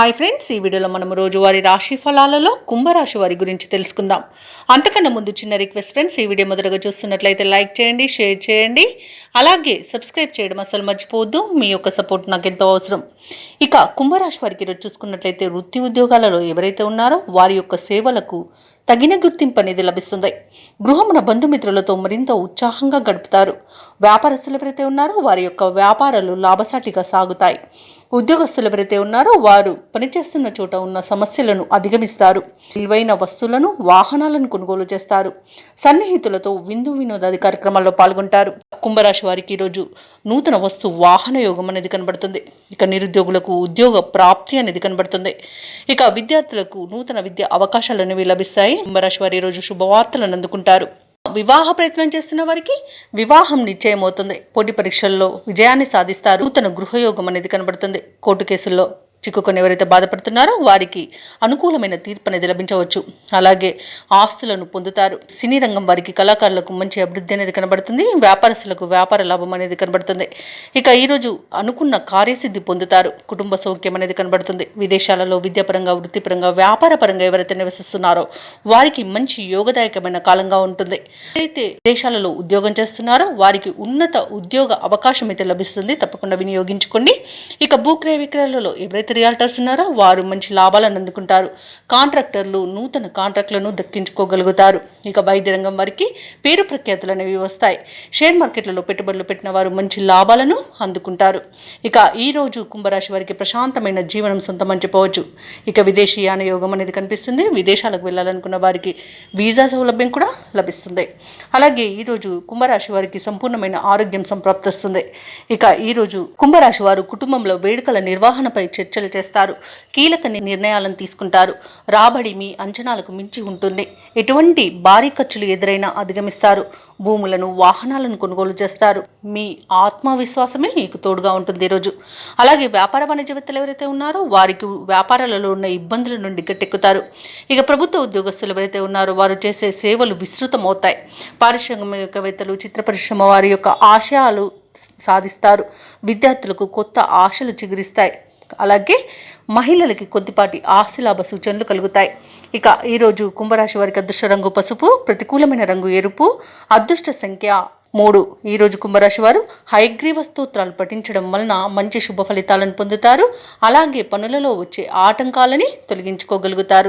Hi friends, ఈ వీడియోలో మనం రోజువారీ రాశి ఫలాలలో కుంభరాశి వారి గురించి తెలుసుకుందాం. అంతకన్నా ముందు చిన్న రిక్వెస్ట్ ఫ్రెండ్స్, ఈ వీడియో మొదటగా చూస్తున్నట్లయితే లైక్ చేయండి, షేర్ చేయండి, అలాగే సబ్స్క్రైబ్ చేయడం అసలు మర్చిపోవద్దు. మీ యొక్క సపోర్ట్ నాకు ఎంతో అవసరం. ఇక కుంభరాశి వారికి ఈరోజు చూసుకున్నట్లయితే వృత్తి ఉద్యోగాలలో ఎవరైతే ఉన్నారో వారి యొక్క సేవలకు తగిన గుర్తింపు అనేది లభిస్తుంది. గృహమున బంధుమిత్రులతో మరింత ఉత్సాహంగా గడుపుతారు. వ్యాపారస్తులు ఎవరైతే ఉన్నారో వారి యొక్క వ్యాపారాలు లాభసాటిగా సాగుతాయి. ఉద్యోగస్తులు ఎవరైతే ఉన్నారో వారు పనిచేస్తున్న చోట ఉన్న సమస్యలను అధిగమిస్తారు. విలువైన వస్తువులను, వాహనాలను కొనుగోలు చేస్తారు. సన్నిహితులతో విందు వినోదాది కార్యక్రమాల్లో పాల్గొంటారు. కుంభరాశి వారికి ఈరోజు నూతన వస్తు వాహన యోగం అనేది కనబడుతుంది. ఇక నిరుద్యోగులకు ఉద్యోగ ప్రాప్తి అనేది కనబడుతుంది. ఇక విద్యార్థులకు నూతన విద్యా అవకాశాలు అనేవి లభిస్తాయి. కుంభరాశి వారు ఈరోజు శుభవార్తలను అందుకుంటారు. వివాహ ప్రయత్నం చేస్తున్న వారికి వివాహం నిశ్చయమవుతుంది. పోటీ పరీక్షల్లో విజయాన్ని సాధిస్తారు. నూతన గృహయోగం అనేది కనబడుతుంది. కోర్టు కేసుల్లో చిక్కుకొని ఎవరైతే బాధపడుతున్నారో వారికి అనుకూలమైన తీర్పు అనేది లభించవచ్చు. అలాగే ఆస్తులను పొందుతారు. సినీ రంగం వారికి, కళాకారులకు మంచి అభివృద్ధి అనేది కనబడుతుంది. వ్యాపారస్తులకు వ్యాపార లాభం అనేది కనబడుతుంది. ఇక ఈరోజు అనుకున్న కార్యసిద్ధి పొందుతారు. కుటుంబ సౌఖ్యం అనేది కనబడుతుంది. విదేశాలలో విద్యాపరంగా, వృత్తిపరంగా, వ్యాపార పరంగా ఎవరైతే నివసిస్తున్నారో వారికి మంచి యోగదాయకమైన కాలంగా ఉంటుంది. అయితే దేశాలలో ఉద్యోగం చేస్తున్నారో వారికి ఉన్నత ఉద్యోగ అవకాశం అయితే లభిస్తుంది. తప్పకుండా వినియోగించుకోండి. ఇక భూక్రయ విక్రయాలలో ఎవరైతే రియాల్టర్స్ ఉన్నారో వారు మంచి లాభాలను అందుకుంటారు. కాంట్రాక్టర్లు నూతన కాంట్రాక్టులను దక్కించుకోగలుగుతారు. ఇక వైద్య రంగం వారికి పేరు ప్రఖ్యాతులు అనేవి వస్తాయి. షేర్ మార్కెట్లలో పెట్టుబడులు పెట్టిన వారు మంచి లాభాలను అందుకుంటారు. ఇక ఈ రోజు కుంభరాశి వారికి ప్రశాంతమైన జీవనం సొంతమని చెప్పవచ్చు. ఇక విదేశీ యాన యోగం అనేది కనిపిస్తుంది. విదేశాలకు వెళ్ళాలనుకున్న వారికి వీసా సౌలభ్యం కూడా లభిస్తుంది. అలాగే ఈరోజు కుంభరాశి వారికి సంపూర్ణమైన ఆరోగ్యం సంప్రాప్తిస్తుంది. ఇక ఈరోజు కుంభరాశి వారు కుటుంబంలో వేడుకల నిర్వహణపై చర్చలు చేస్తారు. కీలక నిర్ణయాలను తీసుకుంటారు. రాబడి మీ అంచనాలకు మించి ఉంటుంది. ఎటువంటి భారీ ఖర్చులు ఎదురైనా అధిగమిస్తారు. భూములను, వాహనాలను కొనుగోలు చేస్తారు. మీ ఆత్మవిశ్వాసమే మీకు తోడుగా ఉంటుంది ఈరోజు. అలాగే వ్యాపార వాణిజ్యవేత్తలు ఎవరైతే ఉన్నారో వారికి వ్యాపారాలలో ఉన్న ఇబ్బందుల నుండి గట్టెక్కుతారు. ఇక ప్రభుత్వ ఉద్యోగస్తులు ఎవరైతే ఉన్నారో వారు చేసే సేవలు విస్తృతమవుతాయి. పారిశ్రామికవేత్తలు, చిత్ర పరిశ్రమ వారి యొక్క ఆశయాలు సాధిస్తారు. విద్యార్థులకు కొత్త ఆశలు చిగురిస్తాయి. అలాగే మహిళలకి కొద్దిపాటి ఆస్తిలాభ సూచనలు కలుగుతాయి. ఇక ఈరోజు కుంభరాశి వారికి అదృష్ట రంగు పసుపు, ప్రతికూలమైన రంగు ఎరుపు, అదృష్ట సంఖ్య 3. ఈరోజు కుంభరాశి వారు హయగ్రీవ స్తోత్రాలు పఠించడం వలన మంచి శుభ ఫలితాలను పొందుతారు. అలాగే పనులలో వచ్చే ఆటంకాలని తొలగించుకోగలుగుతారు.